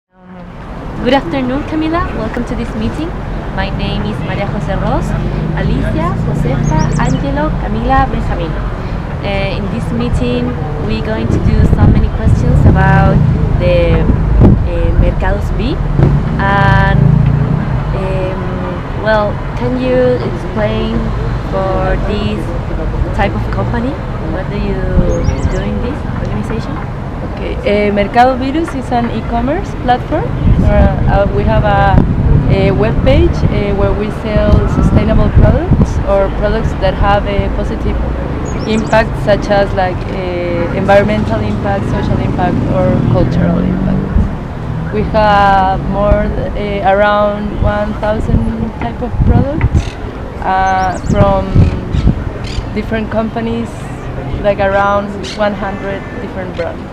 Good afternoon, Camila. Welcome to this meeting. My name is Maria Jose Ros, Alicia, Josefa, Angelo, Camila, Benjamin. In this meeting, we're going to do so many questions about the Mercados B. And can you explain for this type of company what do you do in this organization? Okay, Mercado Virus is an e-commerce platform. We have a web page where we sell sustainable products or products that have a positive impact, such as environmental impact, social impact, or cultural impact. We have around 1,000 type of products from different companies, like around 100 different brands.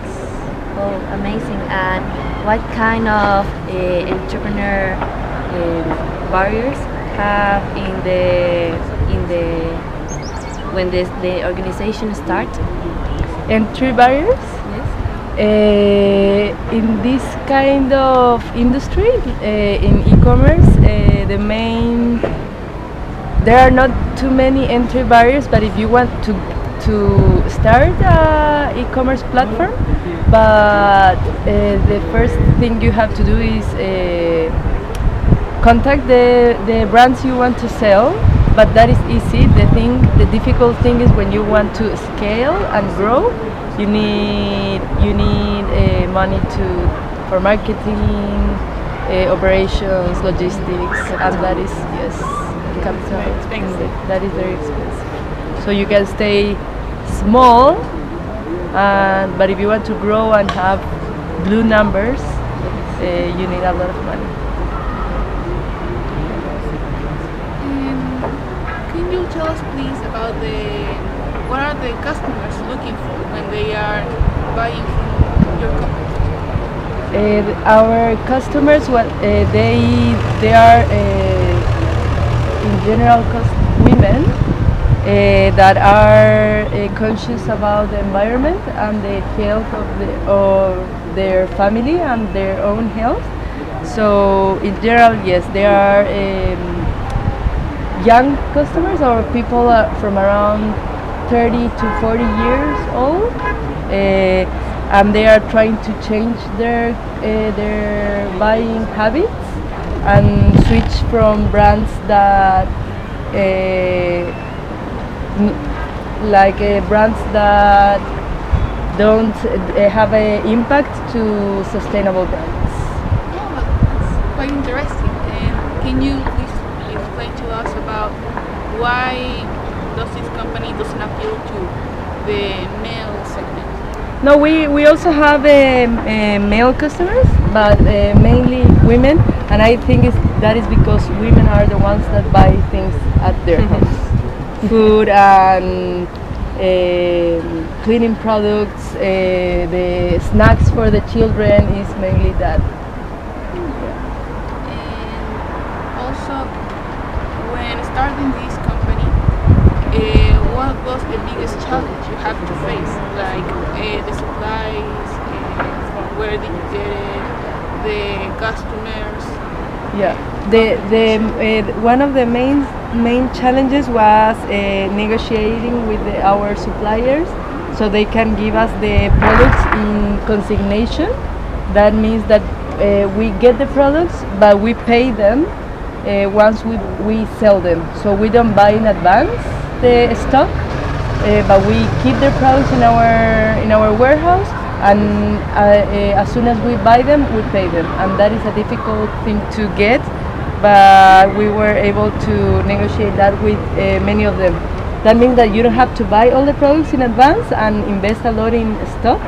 Oh, amazing! And what kind of entrepreneur barriers have when the organization start? Entry barriers? Yes. In this kind of industry, in e-commerce, there are not too many entry barriers. But if you want to start an e-commerce platform, but the first thing you have to do is contact the brands you want to sell. But that is easy. The difficult thing is when you want to scale and grow. You need money for marketing, operations, logistics, and that is capital expensive. That is very expensive. So you can stay small, but if you want to grow and have blue numbers, you need a lot of money. Can you tell us please about what are the customers looking for when they are buying from your company? Our customers, they are in general women that are conscious about the environment and the health of their family and their own health. So in general, yes, they are young customers or people from around 30 to 40 years old, and they are trying to change their buying habits and switch from brands that brands that don't have an impact to sustainable brands. Yeah, that's quite interesting. And can you please explain to us about why does this company doesn't appeal to the male segment? No, we also have male customers, but mainly women, and I think that is because women are the ones that buy things at their homes. Food and cleaning products, the snacks for the children is mainly that. And also, when starting this company, what was the biggest challenge you have to face? Like the supplies, from where did you get it, the customers? Yeah, one of the main challenges was negotiating with our suppliers so they can give us the products in consignation. That means that we get the products, but we pay them once we sell them. So we don't buy in advance the stock, but we keep the products in our warehouse, and as soon as we buy them, we pay them, and that is a difficult thing to get, but we were able to negotiate that with many of them. That means that you don't have to buy all the products in advance and invest a lot in stock,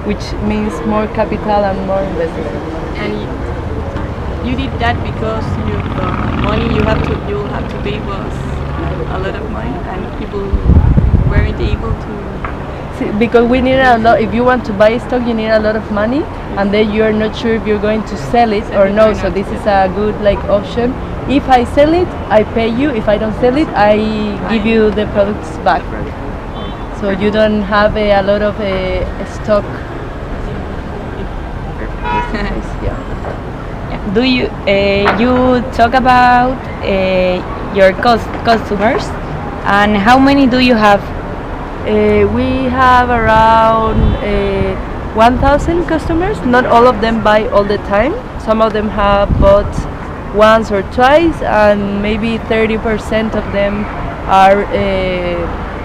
which means more capital and more investment. And you did that because money you will have to pay was a lot of money, and people weren't able to. Because we need a lot. If you want to buy stock, you need a lot of money, and then you are not sure if you're going to sell it or no. So this is a good option. If I sell it, I pay you. If I don't sell it, I give you the products back. So you don't have a lot of stock. Yeah. Do you you talk about your customers, and how many do you have? We have around 1,000 customers. Not all of them buy all the time. Some of them have bought once or twice, and maybe 30% of them are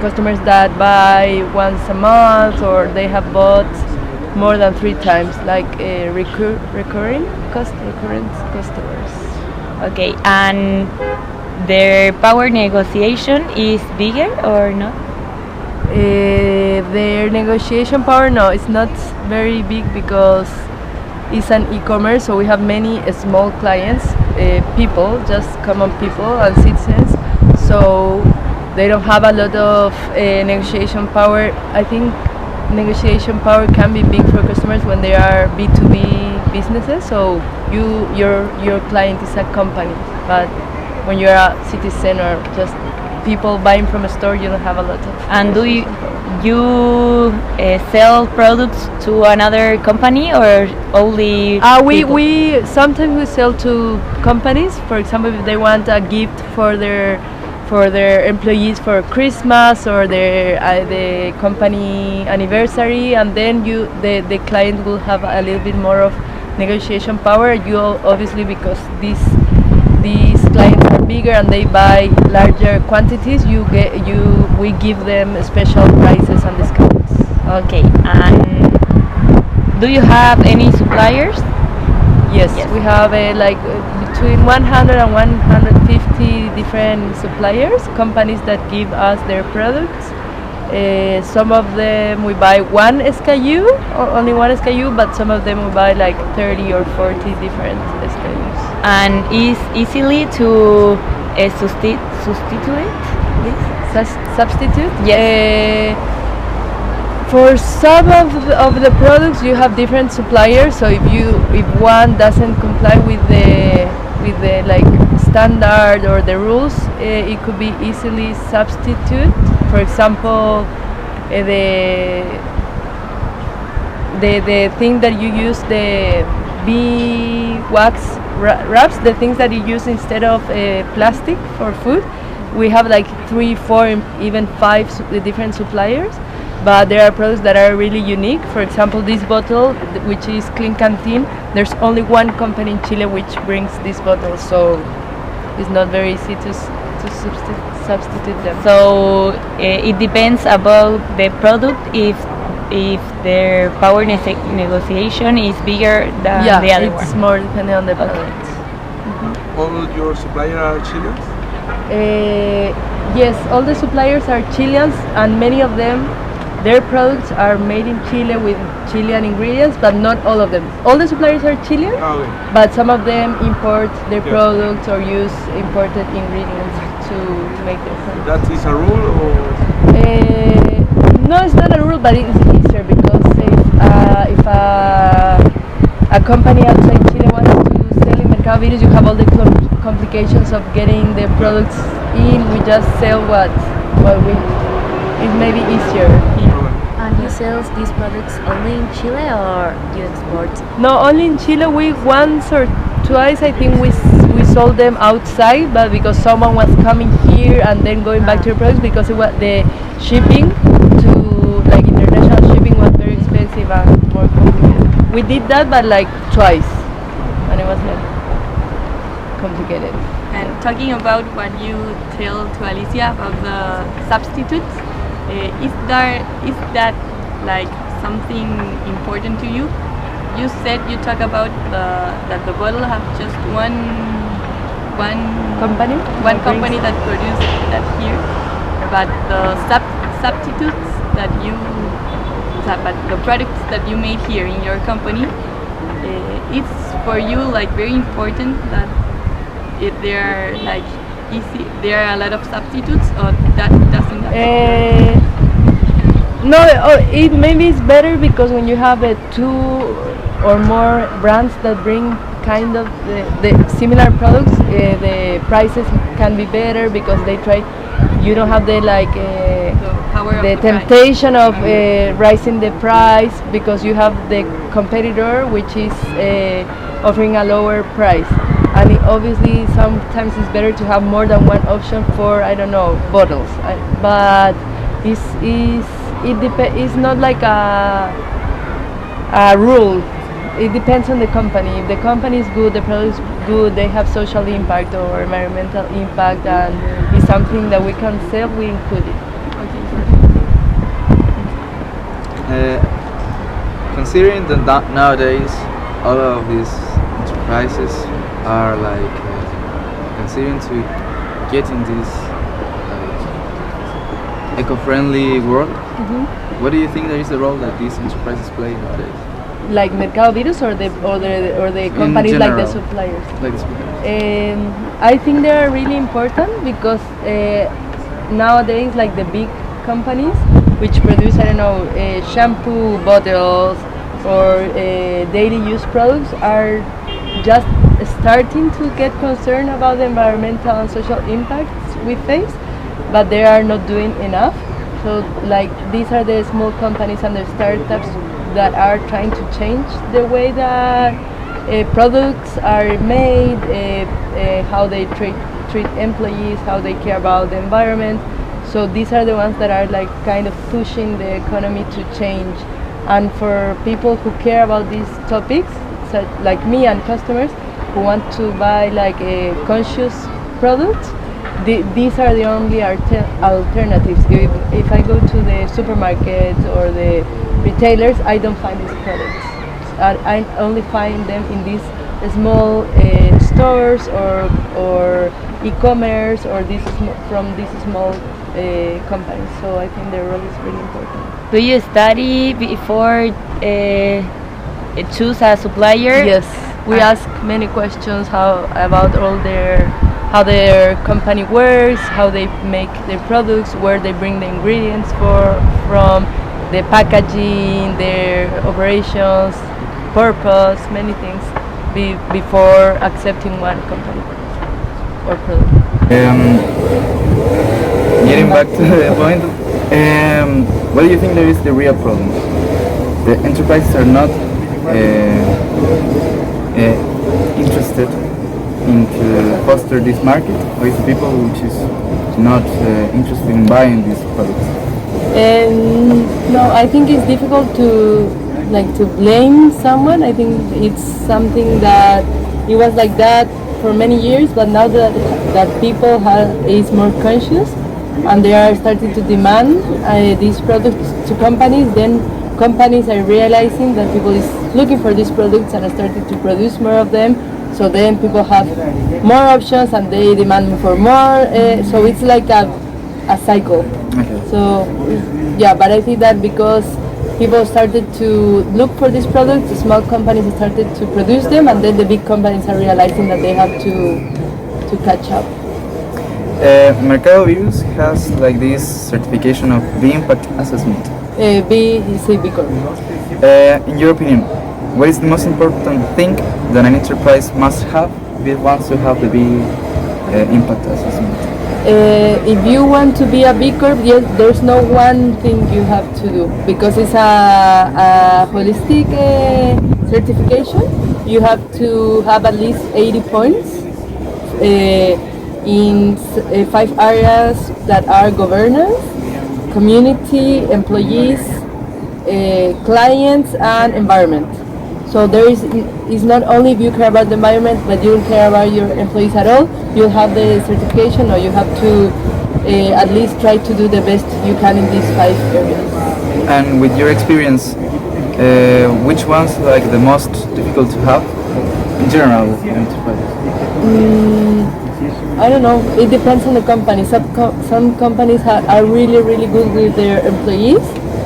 customers that buy once a month, or they have bought more than 3 times, like recurrent customers. Okay, and their power negotiation is bigger or not? Their negotiation power, no, it's not very big because it's an e-commerce, so we have many small clients, people, just common people and citizens, so they don't have a lot of negotiation power. I think negotiation power can be big for customers when they are B2B businesses, so your client is a company, but when you're a citizen or just people buying from a store, you don't have a lot of. And do you sell products to another company or only people? We sometimes we sell to companies. For example, if they want a gift for their employees for Christmas or the company anniversary, and then the client will have a little bit more of negotiation power. You obviously, because these clients are bigger and they buy larger quantities, we give them special prices and discounts. Okay, and do you have any suppliers? Yes. We have between 100 and 150 different suppliers, companies that give us their products. Some of them we buy one SKU, or only one SKU, but some of them we buy like 30 or 40 different SKUs. And is easily to substitute? Substitute? Yes. For some of the products you have different suppliers, so if one doesn't comply with the like standard or the rules, it could be easily substituted. For example, the thing that you use, the bee wax wraps, the things that you use instead of plastic for food, we have like 3, 4, even 5 different suppliers. But there are products that are really unique. For example, this bottle, which is Clean Canteen, there's only one company in Chile which brings this bottle, so it's not very easy to substitute them. So it depends about the product if their power negotiation is bigger than the other one. It's more depending on the product. All your suppliers are Chileans? Yes, all the suppliers are Chileans, and many of them, their products are made in Chile with Chilean ingredients, but not all of them. All the suppliers are Chilean, Okay. but some of them import their products or use imported ingredients to make their products. That is a rule or? No, it's not a rule, but it's easier because if a company outside Chile wants to sell in Mercado Virus, you have all the complications of getting the products in. We just sell what it may be easier. And you sell these products only in Chile or you export? No, only in Chile. We once or twice, I think we sold them outside, but because someone was coming here and then going back to the products, because it was the shipping to like international shipping was very expensive and more complicated. We did that, but like twice, and it was not complicated. And talking about what you tell to Alicia about the substitutes, is that like something important to you? You said you talk about that the bottle have just one company that produces that here, but the substitutes but the products that you made here in your company, it's for you like very important that there are like there are a lot of substitutes, or that doesn't affect No, it maybe it's better because when you have 2 or more brands that bring kind of the similar products, the prices can be better because they try. you don't have the Power of the the price. temptation of raising the price because you have the competitor which is offering a lower price. And obviously sometimes it's better to have more than one option for, I don't know, bottles. But it's not like a rule. It depends on the company. If the company is good, the product is good, they have social impact or environmental impact, and it's something that we can sell, we include it. Considering that nowadays all of these enterprises are considering to get in this eco-friendly world, what do you think that is the role that these enterprises play nowadays? Like Mercado Virus or the companies like the general. suppliers? Like the suppliers. I think they are really important because nowadays, like the big companies which produce, I don't know, shampoo bottles or daily use products are just starting to get concerned about the environmental and social impacts we face, but they are not doing enough. So like these are the small companies and the startups that are trying to change the way that products are made, how they treat employees, how they care about the environment. So these are the ones that are like kind of pushing the economy to change. And for people who care about these topics, such like me and customers who want to buy like a conscious product, these are the only alternatives. If I go to the supermarket or the retailers, I don't find these products. I only find them in these small stores or e-commerce or from these small companies. So I think their role is really important. Do you study before choose a supplier? Yes, we ask many questions about how their company works, how they make their products, where they bring the ingredients from, the packaging, their operations, purpose, many things before accepting one company or product. Getting back to the point, what do you think there is the real problem? The enterprises are not interested into foster this market, or is the people which is not interested in buying these products? No, I think it's difficult to blame someone. I think it's something that it was like that for many years, but now that people is more conscious and they are starting to demand these products to companies, then companies are realizing that people is looking for these products and are starting to produce more of them. So then people have more options and they demand for more. So it's like a cycle. Okay. So yeah, but I think that because people started to look for these products, the small companies started to produce them, and then the big companies are realizing that they have to catch up. Mercado Virus has like this certification of B impact assessment. B Corp. In your opinion, what is the most important thing that an enterprise must have if it wants to have the B impact assessment? If you want to be a B Corp, yes, there's no one thing you have to do because it's a holistic certification. You have to have at least 80 points in 5 areas that are governance, community, employees, clients, and environment. So it's not only if you care about the environment, but you don't care about your employees at all, you'll have the certification, or you have to at least try to do the best you can in these 5 areas. And with your experience, which ones like the most difficult to have in general with enterprises? I don't know, it depends on the company. Some companies are really, really good with their employees,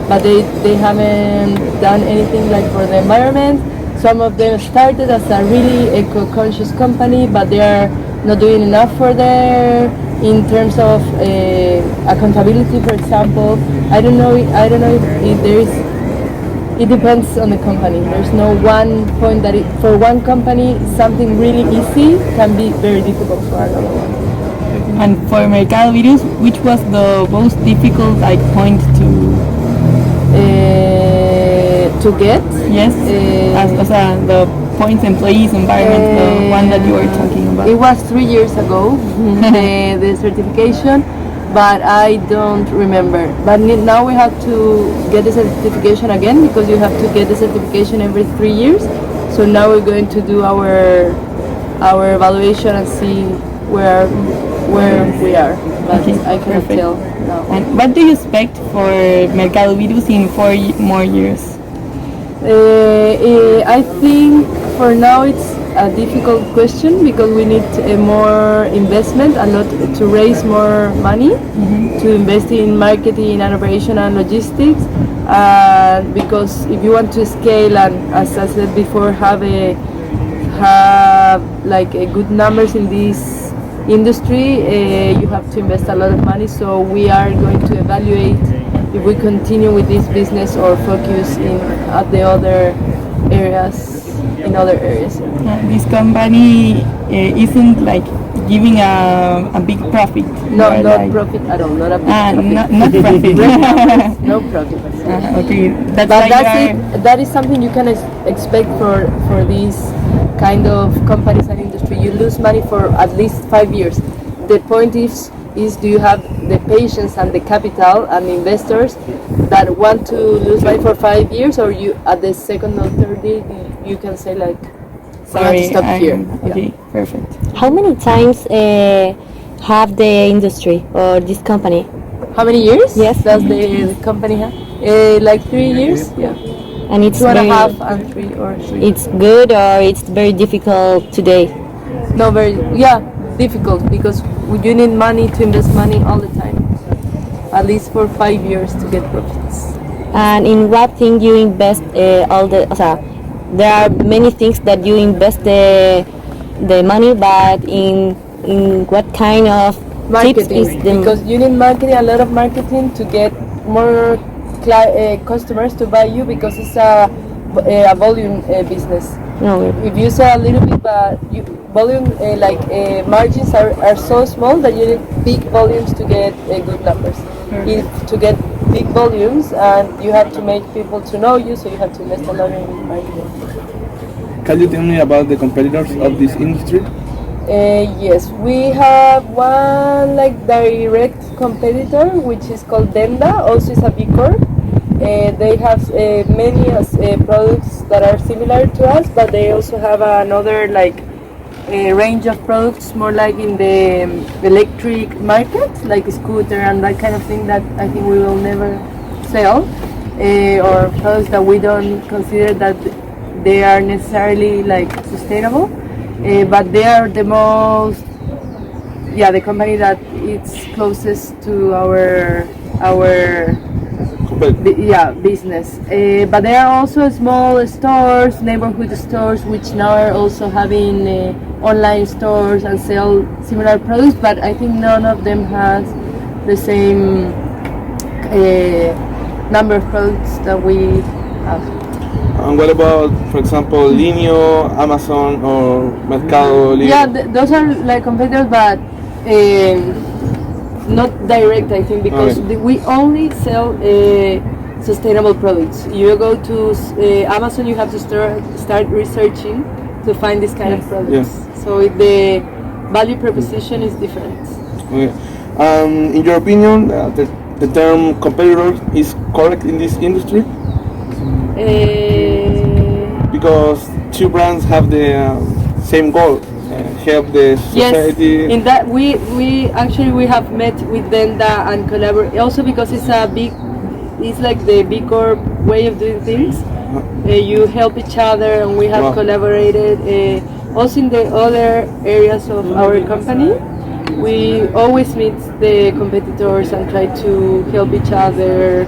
but they haven't done anything like for the environment. Some of them started as a really eco-conscious company, but they are not doing enough for in terms of accountability, for example. I don't know if there is. It depends on the company. There's no one point for one company something really easy can be very difficult for another one. And for Mercado Virus, which was the most difficult like point To get. yes, as the points, employees, environment, the one that you were talking about? It was 3 years ago, the certification, but I don't remember. But now we have to get the certification again, because you have to get the certification every 3 years. So now we're going to do our evaluation and see where we are. But Okay, I cannot perfect. tell now. And what do you expect for Mercado Virus in 4 more years? I think for now it's a difficult question, because we need more investment, a lot to raise more money to invest in marketing and operation and logistics. Because if you want to scale and, as I said before, have like a good numbers in this industry, you have to invest a lot of money. So we are going to evaluate if we continue with this business or focus at the other areas, in other areas. This company isn't like giving a big profit. No, or not like, profit at all. Not a big profit. not profit. No profit. Okay, But that's it. That is something you can expect for these kind of companies and industry. You lose money for at least 5 years. The point is do you have the patience and the capital and investors that want to lose money for 5 years, or you at the second or third year you can say like, Sorry, stop here. Okay, perfect. How many times have the industry or this company? How many years? Yes. Does the company have? Like 3 years. Yeah. And it's 2.5 and 3 or 3. it's good or it's very difficult today? No, very difficult, because you need money to invest money all the time, at least for 5 years to get profits. And in what thing you invest all the? There are many things that you invest the money, but in what kind of tips is Marketing, the? because you need marketing, a lot of marketing to get more customers to buy you, because it's a volume business. No, If you sell a little bit, but volume margins are so small that you need big volumes to get good numbers. To get big volumes, and you have to make people to know you, so you have to invest a lot in marketing. Can you tell me about the competitors of this industry? Yes, we have one direct competitor, which is called Denda. Also, is a B Corp. They have many products that are similar to us, but they also have another range of products more like in the electric market, like a scooter and that kind of thing that I think we will never sell, or products that we don't consider that they are necessarily sustainable, but they are the most, the company that it's closest to our business. But there are also small stores, neighborhood stores, which now are also having online stores and sell similar products, but I think none of them has the same number of products that we have. And what about, for example, Linio, Amazon, or Mercado Libre? Yeah, those are competitors, but not direct, I think, because we only sell sustainable products. You go to Amazon, you have to start researching to find this kind of products. Yes. So the value proposition is different. Okay. In your opinion, the term competitor is correct in this industry? Because two brands have the same goal. Help the society. Yes, in that we have met with Denda and collaborate. Also because it's like the B Corp way of doing things. You help each other, and we have collaborated. Also in the other areas of our company, we always meet the competitors and try to help each other.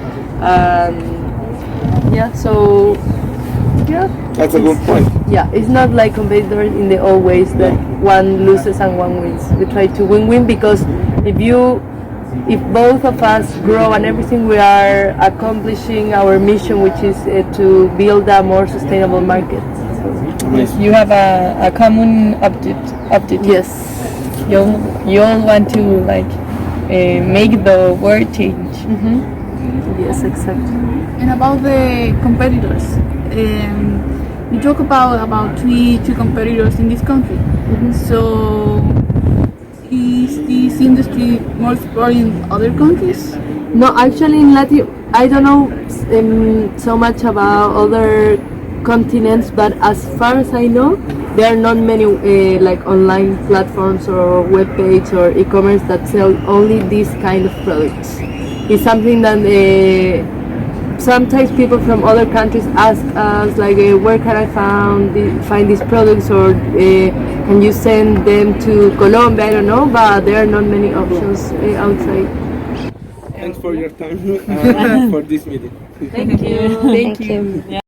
That's a good point. Yeah, it's not like competitors in the old ways that one loses and one wins. We try to win-win, because if both of us grow and everything, we are accomplishing our mission, which is to build a more sustainable market. You have a common objective. Yes. you all want to like make the world change. Yes, exactly. And about the competitors, you talk about two competitors in this country. So is this industry more explored in other countries? No, actually, in Latin, I don't know so much about other continents, but as far as I know, there are not many like online platforms or web page or e-commerce that sell only these kind of products. It's something that sometimes people from other countries ask us like, where can I find these products, or can you send them to Colombia? I don't know, but there are not many options outside. Thanks for your time for this meeting. Thank you. Thank you.